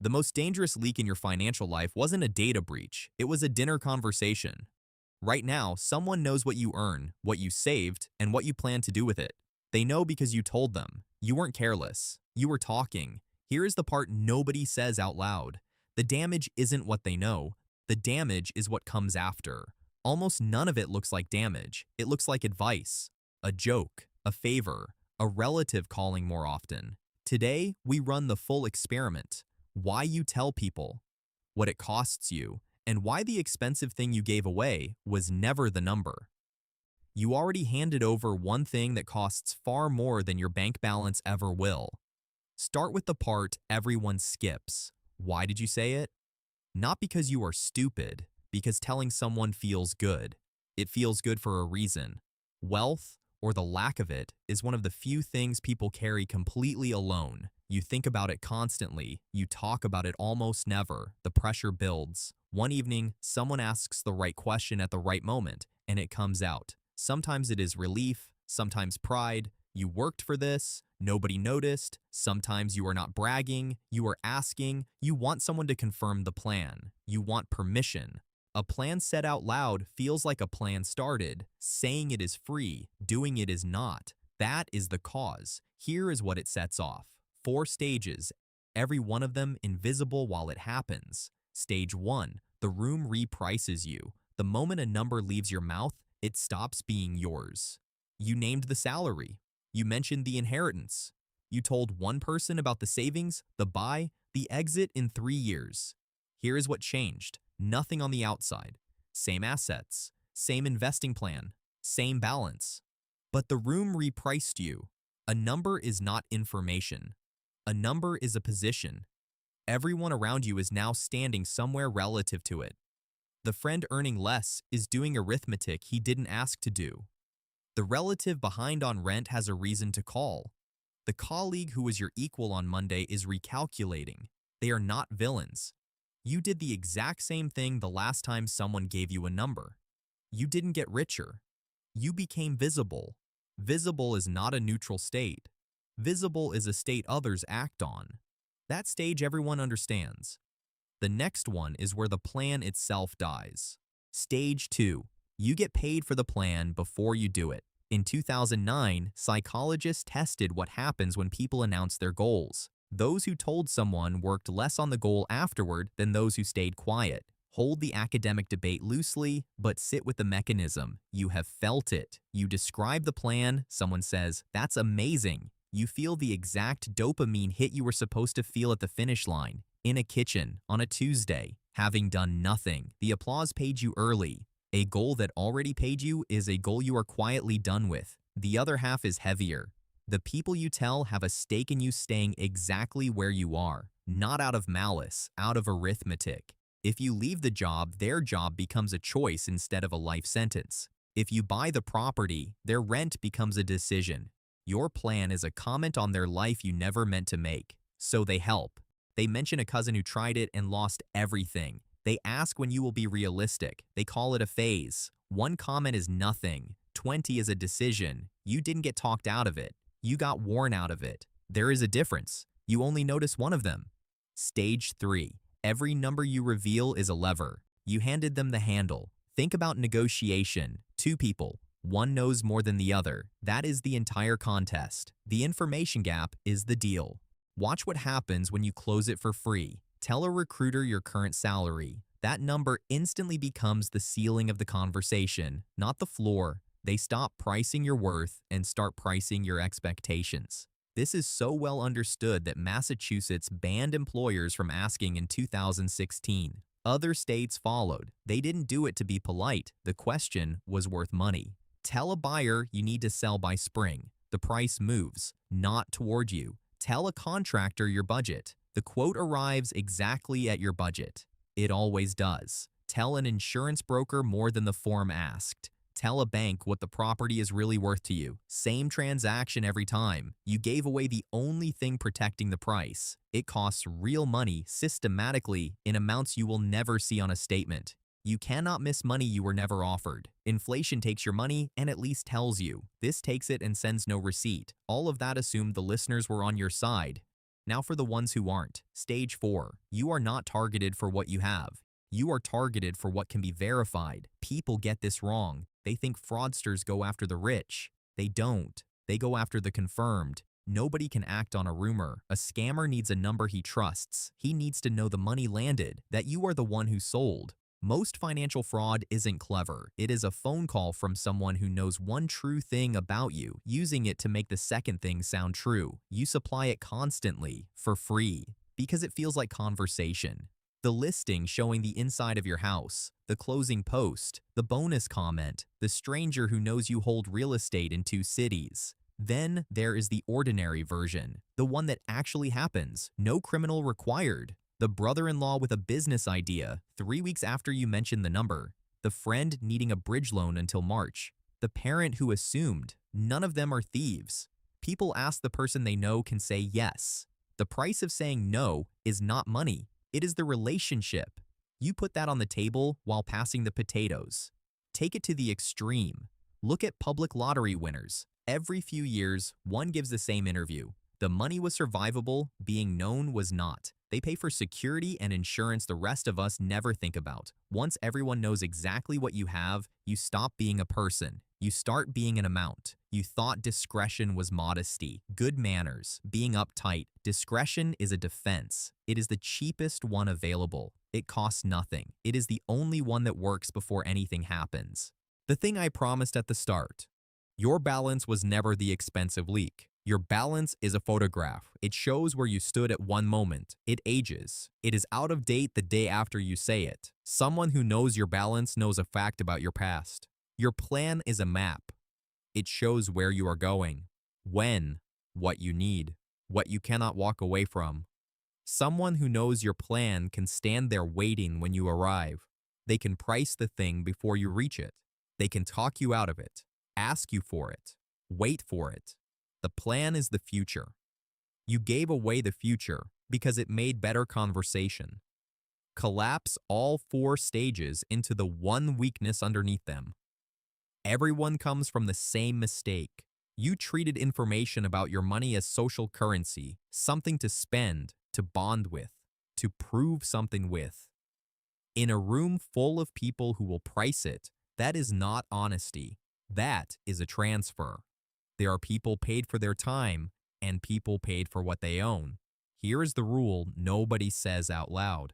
The most dangerous leak in your financial life wasn't a data breach, it was a dinner conversation. Right now, someone knows what you earn, what you saved, and what you plan to do with it. They know because you told them. You weren't careless. You were talking. Here is the part nobody says out loud. The damage isn't what they know. The damage is what comes after. Almost none of it looks like damage. It looks like advice, a joke, a favor, a relative calling more often. Today, we run the full experiment. Why you tell people, what it costs you, and why the expensive thing you gave away was never the number. You already handed over one thing that costs far more than your bank balance ever will. Start with the part everyone skips. Why did you say it? Not because you are stupid, because telling someone feels good. It feels good for a reason. Wealth, or the lack of it, is one of the few things people carry completely alone. You think about it constantly, you talk about it almost never, the pressure builds. One evening, someone asks the right question at the right moment, and it comes out. Sometimes it is relief, sometimes pride. You worked for this, nobody noticed. Sometimes you are not bragging, you are asking. You want someone to confirm the plan. You want permission. A plan said out loud feels like a plan started. Saying it is free, doing it is not. That is the cause. Here is what it sets off. 4 stages, every one of them invisible while it happens. Stage 1, the room reprices you. The moment a number leaves your mouth, it stops being yours. You named the salary. You mentioned the inheritance. You told one person about the savings, the buy, the exit in 3 years. Here is what changed. Nothing on the outside. Same assets, same investing plan, same balance. But the room repriced you. A number is not information. A number is a position. Everyone around you is now standing somewhere relative to it. The friend earning less is doing arithmetic he didn't ask to do. The relative behind on rent has a reason to call. The colleague who was your equal on Monday is recalculating. They are not villains. You did the exact same thing the last time someone gave you a number. You didn't get richer. You became visible. Visible is not a neutral state. Visible is a state others act on. That stage everyone understands. The next one is where the plan itself dies. Stage 2. You get paid for the plan before you do it. In 2009, psychologists tested what happens when people announce their goals. Those who told someone worked less on the goal afterward than those who stayed quiet. Hold the academic debate loosely, but sit with the mechanism. You have felt it. You describe the plan, someone says, "That's amazing." You feel the exact dopamine hit you were supposed to feel at the finish line. In a kitchen, on a Tuesday, having done nothing. The applause paid you early. A goal that already paid you is a goal you are quietly done with. The other half is heavier. The people you tell have a stake in you staying exactly where you are, not out of malice, out of arithmetic. If you leave the job, their job becomes a choice instead of a life sentence. If you buy the property, their rent becomes a decision. Your plan is a comment on their life you never meant to make. So they help. They mention a cousin who tried it and lost everything. They ask when you will be realistic. They call it a phase. One comment is nothing. 20 is a decision. You didn't get talked out of it. You got worn out of it. There is a difference. You only notice one of them. Stage 3. Every number you reveal is a lever. You handed them the handle. Think about negotiation. 2 people. One knows more than the other. That is the entire contest. The information gap is the deal. Watch what happens when you close it for free. Tell a recruiter your current salary. That number instantly becomes the ceiling of the conversation, not the floor. They stop pricing your worth and start pricing your expectations. This is so well understood that Massachusetts banned employers from asking in 2016. Other states followed. They didn't do it to be polite. The question was worth money. Tell a buyer you need to sell by spring. The price moves, not toward you. Tell a contractor your budget. The quote arrives exactly at your budget. It always does. Tell an insurance broker more than the form asked. Tell a bank what the property is really worth to you. Same transaction every time. You gave away the only thing protecting the price. It costs real money systematically in amounts you will never see on a statement. You cannot miss money you were never offered. Inflation takes your money and at least tells you. This takes it and sends no receipt. All of that assumed the listeners were on your side. Now for the ones who aren't. Stage 4. You are not targeted for what you have. You are targeted for what can be verified. People get this wrong. They think fraudsters go after the rich. They don't. They go after the confirmed. Nobody can act on a rumor. A scammer needs a number he trusts. He needs to know the money landed, that you are the one who sold. Most financial fraud isn't clever. It is a phone call from someone who knows one true thing about you, using it to make the second thing sound true. You supply it constantly, for free, because it feels like conversation. The listing showing the inside of your house, the closing post, the bonus comment, the stranger who knows you hold real estate in 2 cities. Then there is the ordinary version, the one that actually happens, no criminal required. The brother-in-law with a business idea 3 weeks after you mention the number. The friend needing a bridge loan until March. The parent who assumed. None of them are thieves. People ask the person they know can say yes. The price of saying no is not money. It is the relationship. You put that on the table while passing the potatoes. Take it to the extreme. Look at public lottery winners. Every few years, one gives the same interview. The money was survivable, being known was not. They pay for security and insurance the rest of us never think about. Once everyone knows exactly what you have, you stop being a person. You start being an amount. You thought discretion was modesty, good manners, being uptight. Discretion is a defense. It is the cheapest one available. It costs nothing. It is the only one that works before anything happens. The thing I promised at the start. Your balance was never the expensive leak. Your balance is a photograph. It shows where you stood at one moment. It ages. It is out of date the day after you say it. Someone who knows your balance knows a fact about your past. Your plan is a map. It shows where you are going, when, what you need, what you cannot walk away from. Someone who knows your plan can stand there waiting when you arrive. They can price the thing before you reach it. They can talk you out of it, ask you for it, wait for it. The plan is the future. You gave away the future because it made better conversation. Collapse all 4 stages into the one weakness underneath them. Everyone comes from the same mistake. You treated information about your money as social currency, something to spend, to bond with, to prove something with. In a room full of people who will price it, that is not honesty. That is a transfer. There are people paid for their time and people paid for what they own. Here is the rule nobody says out loud.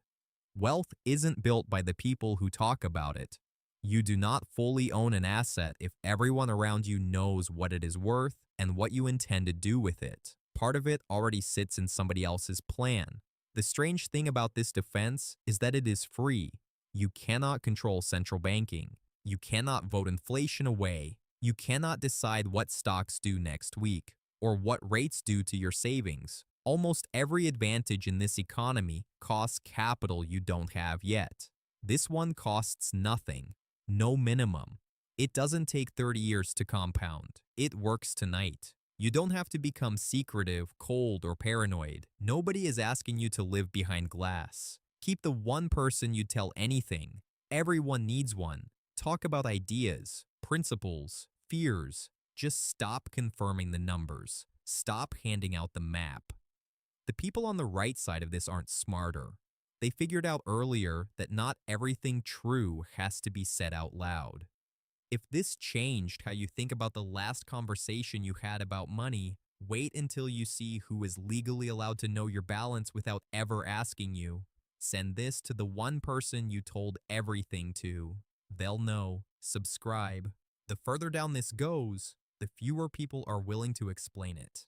Wealth isn't built by the people who talk about it. You do not fully own an asset if everyone around you knows what it is worth and what you intend to do with it. Part of it already sits in somebody else's plan. The strange thing about this defense is that it is free. You cannot control central banking. You cannot vote inflation away. You cannot decide what stocks do next week, or what rates do to your savings. Almost every advantage in this economy costs capital you don't have yet. This one costs nothing, no minimum. It doesn't take 30 years to compound. It works tonight. You don't have to become secretive, cold, or paranoid. Nobody is asking you to live behind glass. Keep the one person you tell anything. Everyone needs one. Talk about ideas, principles, fears. Just stop confirming the numbers. Stop handing out the map. The people on the right side of this aren't smarter. They figured out earlier that not everything true has to be said out loud. If this changed how you think about the last conversation you had about money, wait until you see who is legally allowed to know your balance without ever asking you. Send this to the one person you told everything to. They'll know. Subscribe. The further down this goes, the fewer people are willing to explain it.